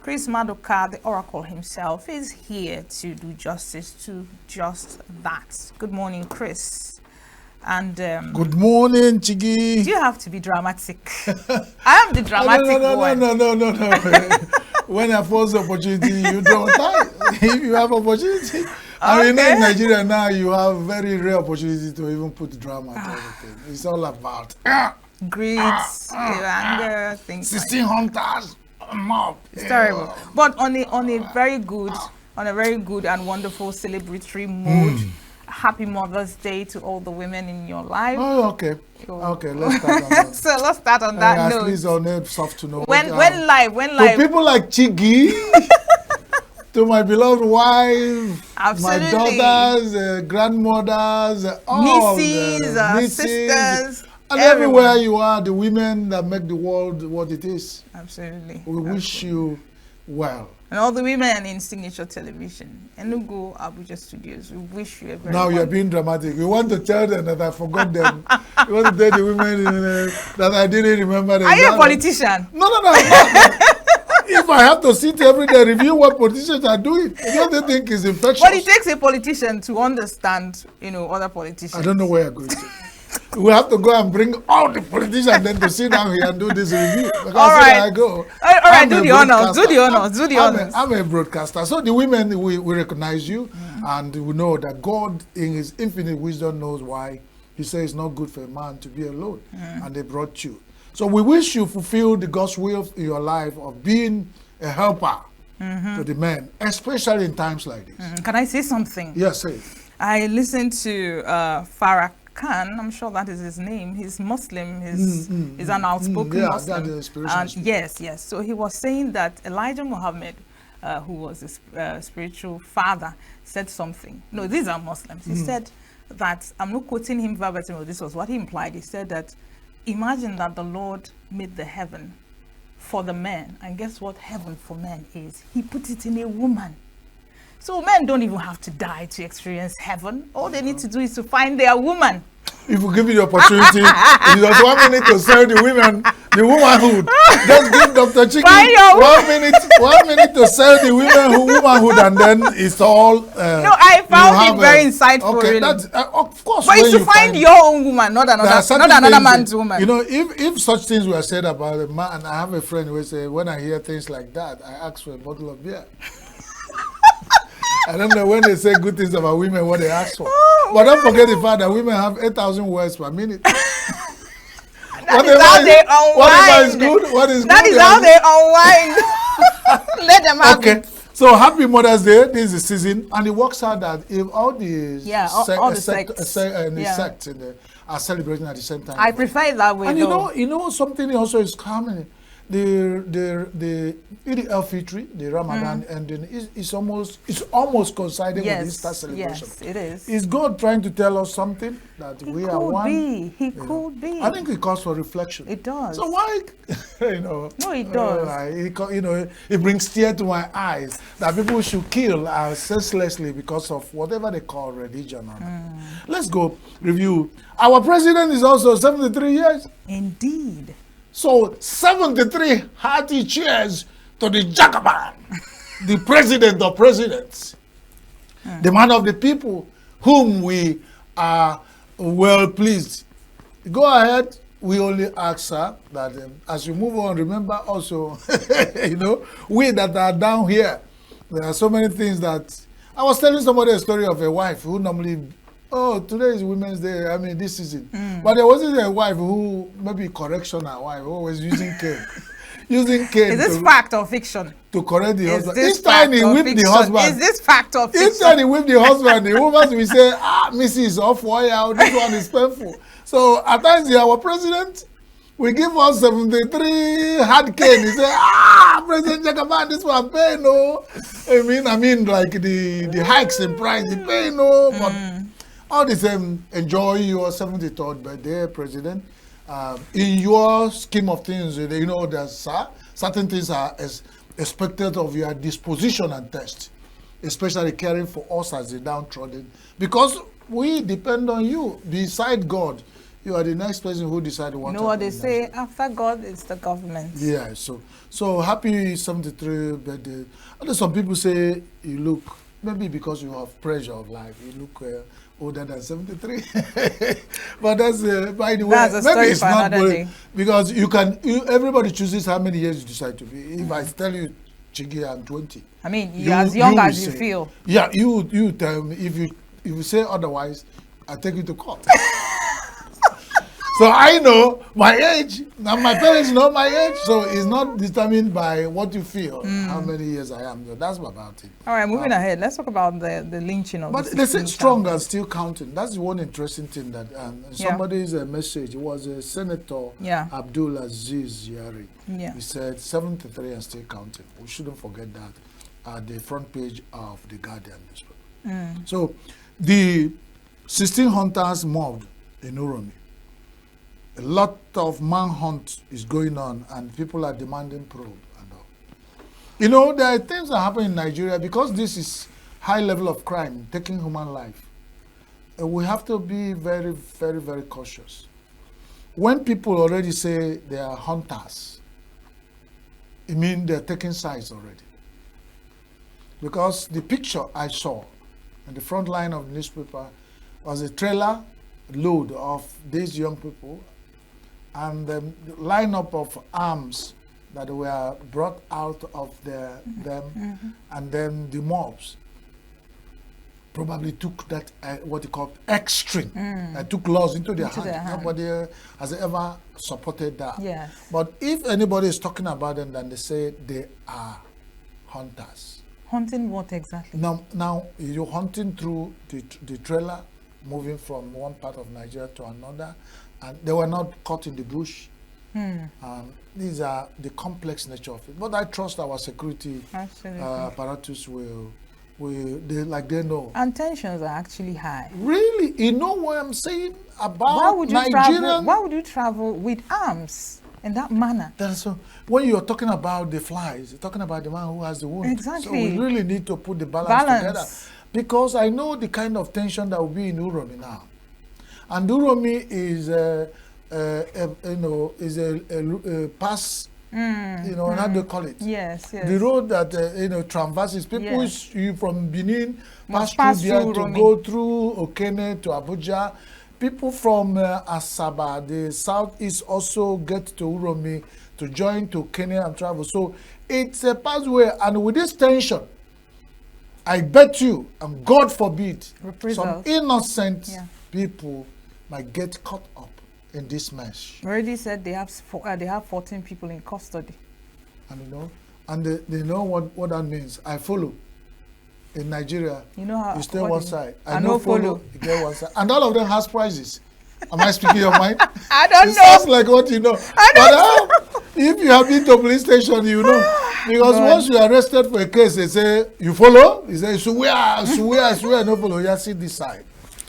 Chris Madoka, the Oracle himself, is here to do justice to just that. Good morning, Chris. And good morning, Chigi. Do you have to be dramatic? I am the dramatic one. No. When I force the opportunity, you dramatize. If you have opportunity, I mean, in Nigeria now, you have very rare opportunity to even put drama to everything. It's all about greed, anger, things. 16 hunters, mob. It's terrible. But on a very good and wonderful celebratory mood. Happy Mother's Day to all the women in your life. Oh, okay. Okay, let's start on that. So let's start on that note. At least on it, soft to know. When live. To people like Chigi, to my beloved wife, absolutely, my daughters, grandmothers, all nieces, sisters, and everywhere you are, the women that make the world what it is. Absolutely. We wish you well. And all the women in Signature Television, Enugu, Abuja Studios, we wish you a very Now you're being dramatic. We want to tell them that I forgot them. We want to tell the women that I didn't remember them. Are you a politician? No. If I have to sit every day review what politicians are doing, don't they think it's infectious? But it takes a politician to understand, other politicians. I don't know where you're going to. We have to go and bring all the politicians then to sit down here and do this review. Because all right. I go. All right, do the honors. I'm a broadcaster. So the women, we recognize you, and we know that God in his infinite wisdom knows why he says it's not good for a man to be alone. And they brought you. So we wish you fulfill the God's will in your life of being a helper to the men, especially in times like this. Can I say something? Yes, say it. I listened to Farah Khan, I'm sure that is his name. He's Muslim. He's an outspoken Muslim. That is spiritual. Yes. So he was saying that Elijah Muhammad, who was a spiritual father, said something. No, these are Muslims. He said that, I'm not quoting him verbatim, this was what he implied. He said that, imagine that the Lord made the heaven for the men, and guess what heaven for men is? He put it in a woman. So men don't even have to die to experience heaven. All they need to do is to find their woman. If we give you the opportunity, you just 1 minute to sell the women, the womanhood. Just give Dr. Chiki 1 minute to sell the womanhood, and then it's all. No, I found it very insightful. Okay, really. That's of course. But it's to find your own woman, not another man's woman. If such things were said about a man, and I have a friend who say, when I hear things like that, I ask for a bottle of beer. I don't know when they say good things about women, what they ask for. But don't forget the fact that women have 8,000 words per minute. Whatever is good, what is that good. That is how they unwind. Let them have it. So happy Mother's Day. This is the season. And it works out that if all the sects are celebrating at the same time. I prefer it that way. And you know something also is coming. The Eid al-Fitr, the Ramadan ending, it's almost coinciding with Easter celebration. Yes, it is. Is God trying to tell us something that we are one? He could be. I think it calls for reflection. It does. So why, No, it does. It brings tears to my eyes that people should kill senselessly because of whatever they call religion. Let's go review. Our president is also 73 years. Indeed. So 73 hearty cheers to the Jacobin, the president of presidents, the man of the people, whom we are well pleased. Go ahead. We only ask her that as you move on, remember also, we that are down here, there are so many things that I was telling somebody a story of a wife who normally. Oh, today is Women's Day. I mean, this season. But there wasn't a wife who, maybe correctional wife, who was using cane. Is this fact or fiction? To correct the husband. Each time he whipped the husband. Is this fact or fiction? Each time he whipped the husband, the woman will say, Mrs. off wire, this one is painful. So at times, our president, we give us 73 hard cane. He say, President Jacobin, this one pay no. I mean, like the hikes in price, the pay no. But all the same, enjoy your 73rd birthday, President. In your scheme of things, there's certain things are expected of your disposition and test, especially caring for us as the downtrodden, because we depend on you. Beside God, You are the next person who decided what. You know what they say? After God, it's the government. Yeah. So happy 73 birthday. And some people say you look, maybe because you have pressure of life, you look older than 73. But that's by the way, maybe it's not good, because everybody chooses how many years you decide to be. If I tell you, Chigi, I'm 20. I mean, you're as young as you feel. Yeah, you tell me. If you say otherwise, I take you to court. So I know my age, and my parents know my age, so it's not determined by what you feel, how many years I am. That's about it. All right, moving ahead. Let's talk about the lynching of. But they say strong and still counting. That's the one interesting thing that somebody's message. It was a Senator Abdul Aziz Yari. Yeah. He said 73 and still counting. We shouldn't forget that at the front page of the Guardian newspaper. So the 16 hunters mobbed in Uromi. A lot of manhunt is going on, and people are demanding probe and all. You know, there are things that happen in Nigeria because this is high level of crime, taking human life. We have to be very, very, very cautious. When people already say they are hunters, it means they're taking sides already. Because the picture I saw in the front line of the newspaper was a trailer load of these young people, and the lineup of arms that were brought out of them, and then the mobs probably took that, what you call extreme, took laws into their hands. Nobody has ever supported that. Yes. But if anybody is talking about them, then they say they are hunters. Hunting what exactly? Now you're hunting through the trailer, moving from one part of Nigeria to another, and they were not caught in the bush. These are the complex nature of it. But I trust our security apparatus they know. And tensions are actually high. Really? You know what I'm saying about Nigerian? Why would you travel with arms in that manner? So when you're talking about the flies, you're talking about the man who has the wound. Exactly. So we really need to put the balance together. Because I know the kind of tension that will be in Uromi now. And Uromi is a pass, how do you call it? Yes. The road that traverses people. You from Benin pass through there to Uromi. go through Okene to Abuja. People from Asaba, the southeast, also get to Uromi to join to Okene and travel. So it's a pathway, and with this tension, I bet you, and God forbid, some innocent people might get caught up in this mess. Already said they have 14 people in custody. And they know what that means. I follow. In Nigeria, you stay one side. I no follow. You get one side. And all of them has prizes. Am I speaking your mind? I don't know. It sounds like what you know. If you have been to a police station, you know. Because once you are arrested for a case, they say, you follow? They say, swear, no follow. Yeah, see this side.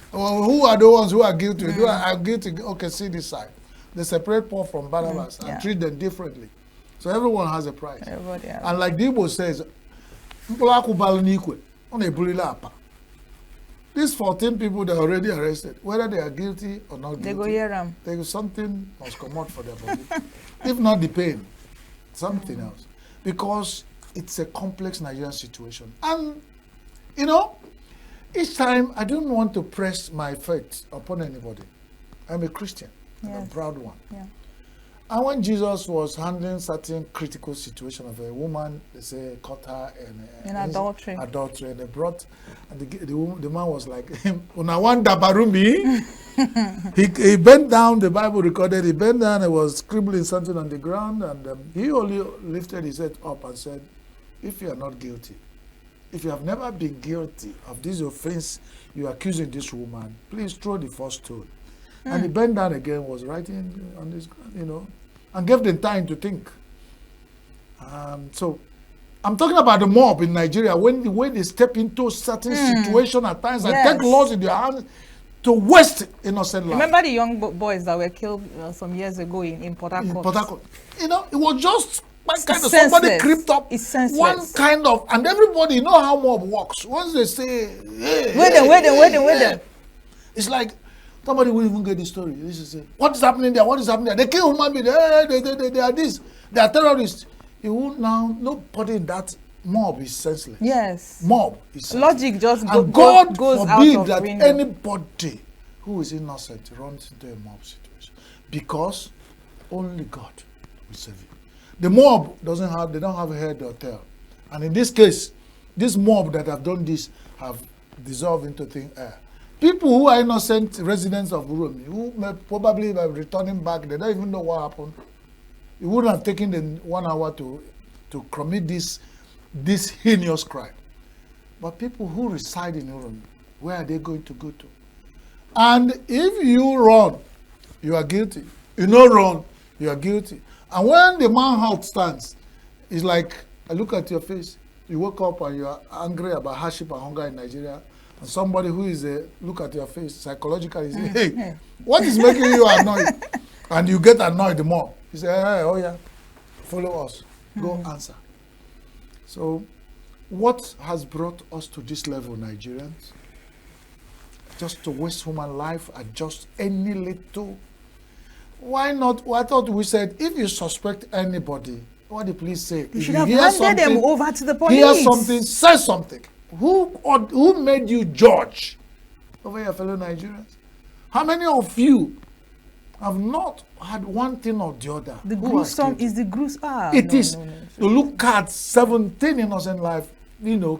Well, who are the ones who are guilty? Who are guilty? Okay, see this side. They separate Paul from Barnabas and treat them differently. So everyone has a price. And like Debo says, these 14 people that are already arrested, whether they are guilty or not guilty, something must come out for their body. If not the pain, something else. Because it's a complex Nigerian situation. And, each time I don't want to press my faith upon anybody. I'm a Christian, and a proud one. Yeah. And when Jesus was handling certain critical situation of a woman, they say caught her in adultery, and they brought, and the man was like, "Unawanda barumi." He bent down. The Bible recorded he bent down and was scribbling something on the ground, and he only lifted his head up and said, "If you are not guilty, if you have never been guilty of this offense you are accusing this woman, please throw the first stone." And he bent down again, was writing on this ground, and gave them time to think. So I'm talking about the mob in Nigeria, when they step into certain situation at times and take laws in their hands to waste innocent lives. Remember the young boys that were killed some years ago in Port Harcourt? In Port Harcourt. It was just one kind of somebody creeped up. It's senseless. One kind of, and everybody know how mob works. Once they say, hey, wait them. it's like Somebody will even get the story. This is what is happening there? What is happening there? They kill human beings. They are this. They are terrorists. You will now, nobody in that mob is senseless. Yes. Mob is senseless. Logic just and God goes forbid out of that window. anybody who is innocent runs into a mob situation, because only God will save you. The mob they don't have a head or tail. And in this case, this mob that have done this have dissolved into thin air. People who are innocent residents of Uromi, who may probably be returning back, they don't even know what happened. It wouldn't have taken them 1 hour to commit this heinous crime. But people who reside in Uromi, where are they going to go to? And if you run, you are guilty. You no run, you are guilty. And when the manhunt stands, it's like, I look at your face, you wake up and you are angry about hardship and hunger in Nigeria, and somebody who is look at your face psychologically, say, hey, what is making you annoyed? And you get annoyed more. You say, hey, oh yeah, follow us, go answer. So, what has brought us to this level, Nigerians? Just to waste human life at just any little? Why not? I thought we said, if you suspect anybody, what the police say? You should have handed them over to the police. Hear something, say something. Who made you judge over your fellow Nigerians? How many of you have not had one thing or the other? The gruesome is the gruesome. It is. To look at 17 innocent lives,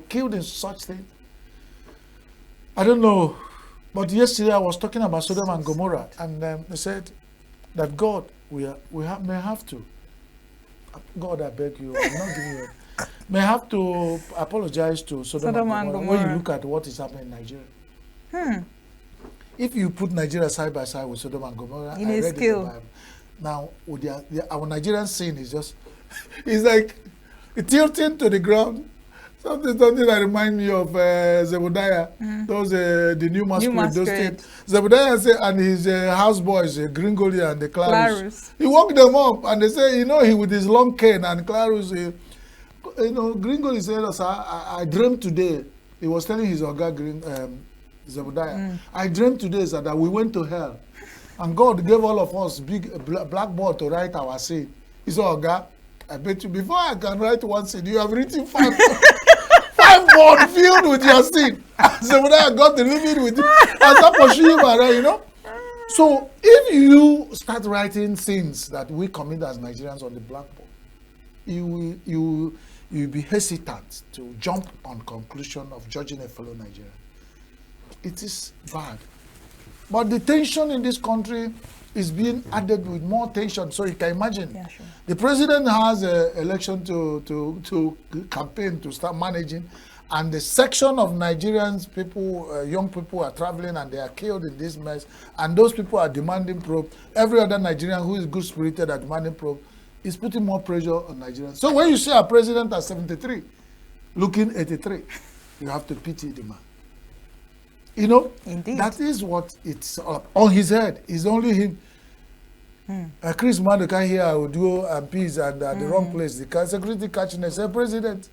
killed in such things. I don't know. But yesterday I was talking about Sodom and Gomorrah, and they said that God, may have to. God, I beg you, I'm not giving you. May have to apologize to Sodom and Gomorrah when you look at what is happening in Nigeria. If you put Nigeria side by side with Sodom and Gomorrah, in a scale. Now, with our Nigerian scene is just, it's like tilting to the ground. Something that reminds me of Zebediah, the new masquerade. Those things. Zebediah and his houseboys, Gringoli and the Clarus. He woke them up and they say, he with his long cane, and Clarus, Gringoli said, I dreamed today. He was telling his Oga Zebediah, I dreamed today that we went to hell, and God gave all of us big blackboard to write our sin. He said, Oga, I bet you before I can write one sin, you have written 5 board filled with your sin. So when I got the limit with it, I start pursuing him, So if you start writing sins that we commit as Nigerians on the blackboard, you will be hesitant to jump on conclusion of judging a fellow Nigerian. It is bad. But the tension in this country is being added with more tension. So you can imagine, the president has an election to campaign, to start managing, and the section of Nigerians, young people are traveling and they are killed in this mess, and those people are demanding probe. Every other Nigerian who is good-spirited are demanding probe. Is putting more pressure on Nigerians. So when you see a president at 73, looking 83, you have to pity the man. Indeed. That is what it's on his head. It's only him. Chris Maduka here would go and peace and at the wrong place. The security catching and say, President.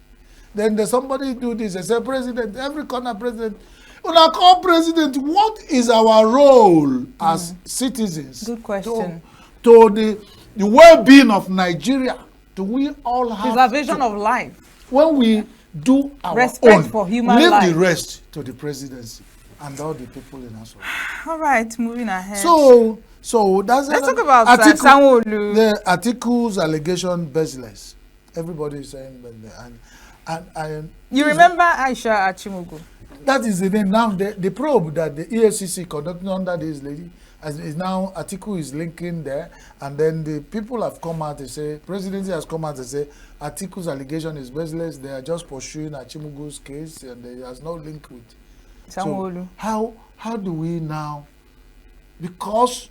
Then somebody do this and say, President. Every corner president. When I call president, what is our role as citizens? Good question. To the well-being of Nigeria? Do we all have preservation of life? When we do our respect own, for human leave life. the rest to the presidency and all the people in us. All right, moving ahead. So that's let's talk about Sanwo-Olu. The article's allegation baseless. Everybody is saying and you remember Aisha Achimugu? That is the name. Now the probe that the EFCC conducted under this lady is now Atiku is linking there, and then the people have come out to say, presidency has come out to say Atiku's allegation is baseless. They are just pursuing Achimugu's case, and there has no link with Sanwo-Olu. So how do we now? Because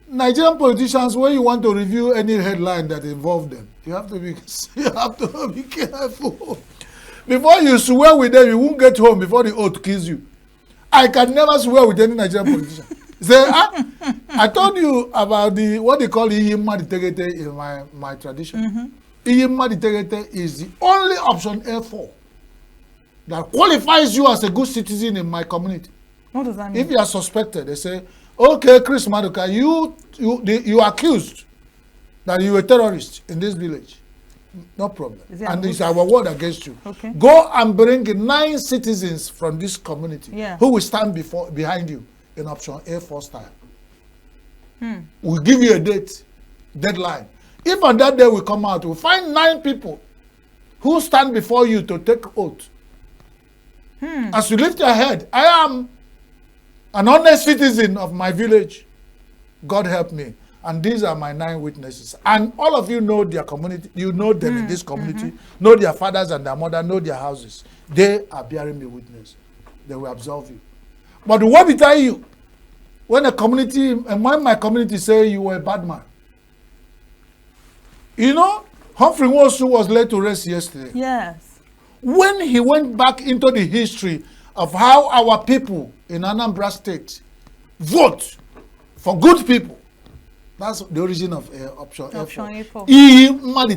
Nigerian politicians, when you want to review any headline that involves them, you have to be careful. Before you swear with them, you won't get home before the oath kills you. I can never swear with any Nigerian politician. Say, I told you about what they call Iyimma Ditegete in my tradition. Iyimma Ditegete is the only option A4 that qualifies you as a good citizen in my community. What does that mean? If you are suspected, they say, okay, Chris Maduka, you accused that you were a terrorist in this village. No problem. And it's our word against you. Okay. Go and bring 9 citizens from this community who will stand behind you in option A4 style. We'll give you a deadline. If on that day we come out, we'll find 9 people who stand before you to take oath. As you lift your head, I am an honest citizen of my village. God help me. And these are my 9 witnesses. And all of you know their community. You know them in this community. Know their fathers and their mother. Know their houses. They are bearing me witness. They will absolve you. But the word will tell you, when my community say you were a bad man. You know, Humphrey Nwosu was laid to rest yesterday. Yes. When he went back into the history of how our people in Anambra State vote for good people, that's the origin of option A4.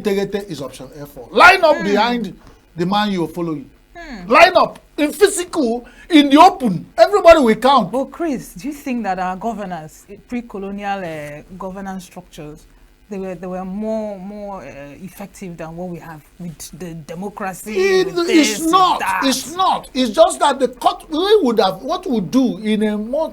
Tegete is option A4. Line up behind the man you are following. Line up in physical, in the open. Everybody will count. But Chris, do you think that our governors, pre-colonial governance structures, they were more effective than what we have with the democracy? It's not. It's just that what we do in a more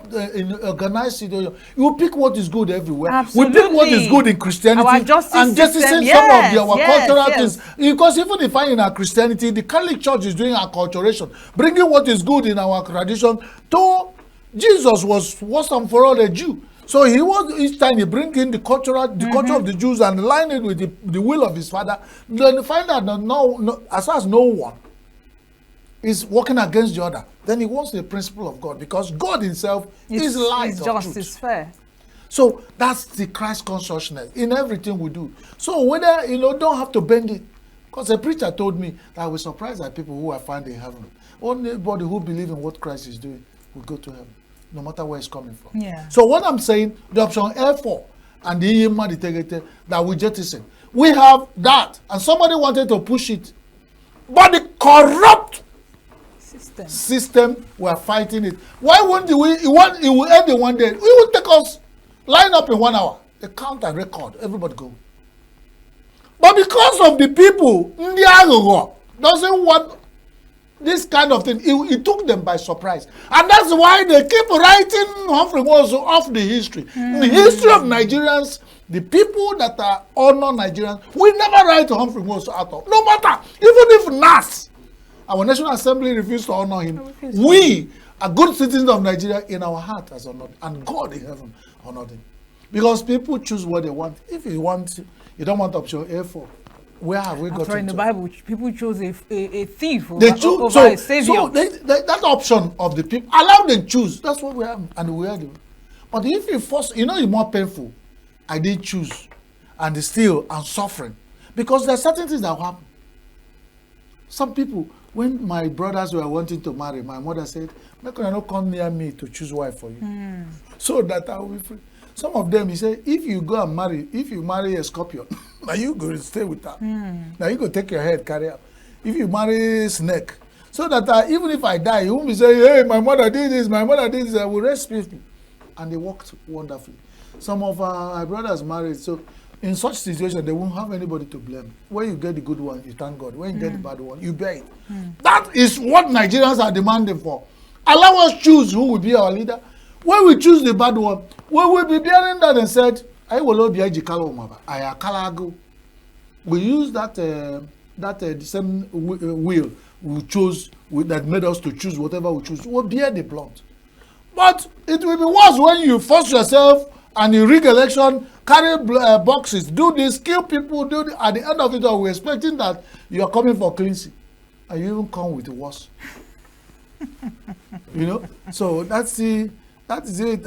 organized situation, you will pick what is good everywhere. Absolutely. We pick what is good in Christianity and justifying some of our cultural things. Because even if in our Christianity, the Catholic Church is doing acculturation, bringing what is good in our tradition to Jesus was once and for all a Jew. So each time he bring in the culture of the Jews and align it with the will of his father, then you find out that as far as no one is working against the other, then he wants the principle of God, because God himself is light of just, truth. it's fair. So that's the Christ consciousness in everything we do. So whether, don't have to bend it. Because a preacher told me that I was surprised at people who are found in heaven. Only anybody who believes in what Christ is doing will go to heaven, no matter where it's coming from. Yeah. So what I'm saying, the option A4 and the Iyema Ditegete that we jettison, we have that, and somebody wanted to push it, but the corrupt system we're fighting it. Why won't it will end in one day? It will take us line up in 1 hour. They count and record. Everybody go. But because of the people, doesn't want this kind of thing, it took them by surprise. And that's why they keep writing Humphrey Nwosu off the history. In the history of Nigerians, the people that are honor Nigerians, we never write Humphrey Nwosu out of. No matter, even if NAS, our National Assembly refused to honor him, we are good citizens of Nigeria in our heart as honored, and God in heaven honored him. Because people choose what they want. If you don't want option A4, where have we got in the Bible, people chose a thief over a savior. So that option of the people, allow them choose. That's what we have, and we are doing. But if you force, it's more painful. I did choose, and still I'm suffering, because there are certain things that happen. Some people, when my brothers were wanting to marry, my mother said, "Make you not come near me to choose wife for you, so that I will be free." Some of them, he said, if you marry a scorpion, now you go stay with her. Now you go take your head, carry out. If you marry a snake, so that even if I die, you won't be saying, hey, my mother did this, my mother did this, I will rest peacefully. And they worked wonderfully. Some of our brothers married, so in such situation, they won't have anybody to blame. When you get the good one, you thank God. When you get the bad one, you bear it. That is what Nigerians are demanding for. Allow us choose who will be our leader. When we choose the bad one, we will be bearing that and said, I will not be a we use that same will we chose that made us to choose whatever we choose. We'll bear the blunt. But it will be worse when you force yourself and you rig election, carry boxes, do this, kill people, do this. At the end of it all, we're expecting that you are coming for cleansing, and you even come with worse. So that is it.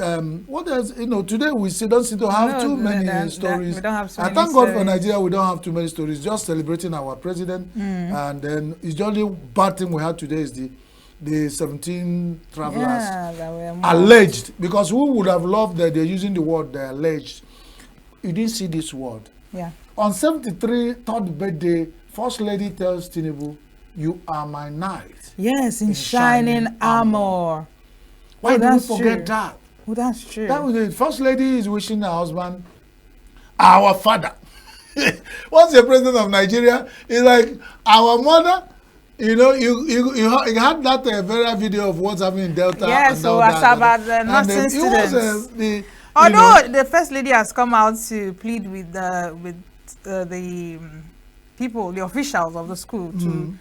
What else? Today we don't seem to have too many stories. We don't have so I many thank stories. God for Nigeria, we don't have too many stories. Just celebrating our president, and then the only bad thing we had today is the 17 travelers alleged, because we would have loved that they're using the word they alleged. You didn't see this word. Yeah. On 73 third birthday, First Lady tells Tinubu, "You are my knight." Yes, in shining armor. Why do we forget that? Oh, that's true. That was it. First lady is wishing her husband, our father. Once the president of Nigeria is like our mother, you know, you had that viral video of what's happening in Delta. Yes, and so all as that, about the nursing it students. was Although the first lady has come out to plead with the people, the officials of the school, to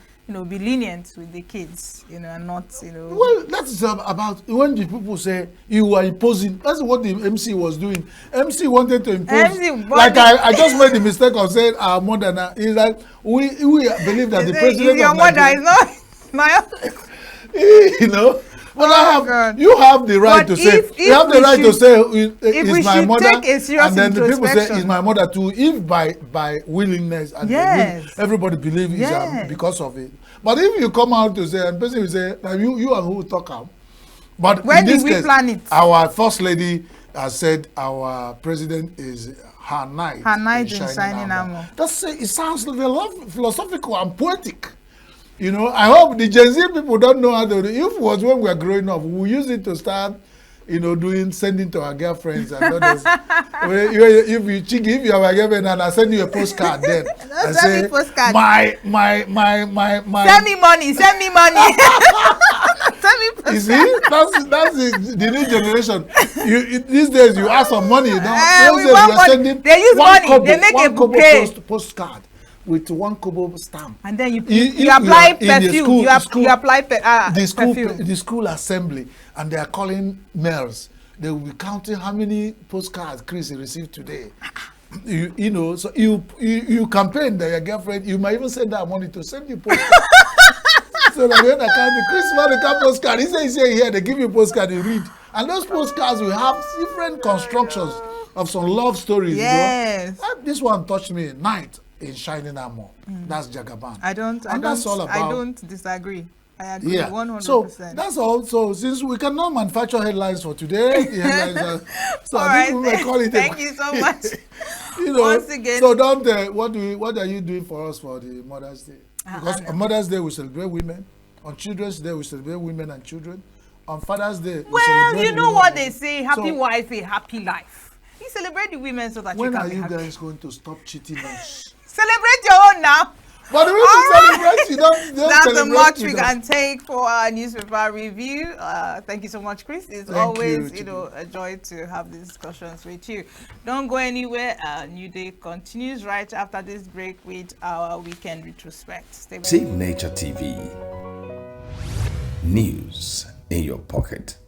be lenient with the kids, and not, Well, that's about when the people say you are imposing. That's what the MC was doing. MC wanted to impose. Like I just made the mistake of saying our mother. Now is like we believe that the president your of mother Nigeria, is not my. But you have the right to say. You have the right to say is my mother, and then the people say is my mother too. If by willingness and everybody believes it's because of it. But if you come out to say, and person will say, now you and who talk out. But when in this did we case, plan it? Our first lady has said our president is her knight. Her knight in shining armor. It sounds philosophical and poetic. I hope the Gen Z people don't know how to do it. If it was when we were growing up, we use it to start, sending to our girlfriends and others. If you have a girlfriend and I send you a postcard, then I say, me postcard. My. Send me money. Send me postcard. You see, that's the new generation. These days, you ask for money. They use money. Kobo, they make a bouquet. Postcard with 1 kobo stamp. And then you apply perfume. You apply perfume. The school assembly, and they are calling mails. They will be counting how many postcards Chris received today. So you campaign that your girlfriend, you might even send that money to send you postcard. So that when I count the Christmas postcard, he says here, they give you postcard, you read. And those postcards will have different constructions of some love stories. Yes. This one touched me, Night in Shining Armor. That's Jagaban. I don't disagree. I agree 100%. So that's all. So since we cannot manufacture headlines for today, so all I think we may call it. Thank you so much. Once again. So don't. What are you doing for us for the Mother's Day? Because on Mother's Day we celebrate women. On Children's Day we celebrate women and children. On Father's Day we celebrate you know what they say: happy wife, a happy life. You celebrate the women so that you can be happy. When are you guys going to stop cheating us? Celebrate your own now. But we celebrate, you don't that's the much we can take for our newspaper review. Thank you so much, Chris. It's always a joy to have these discussions with you. Don't go anywhere. New Day continues right after this break with our weekend retrospect. Stay Save Nature TV. News in your pocket.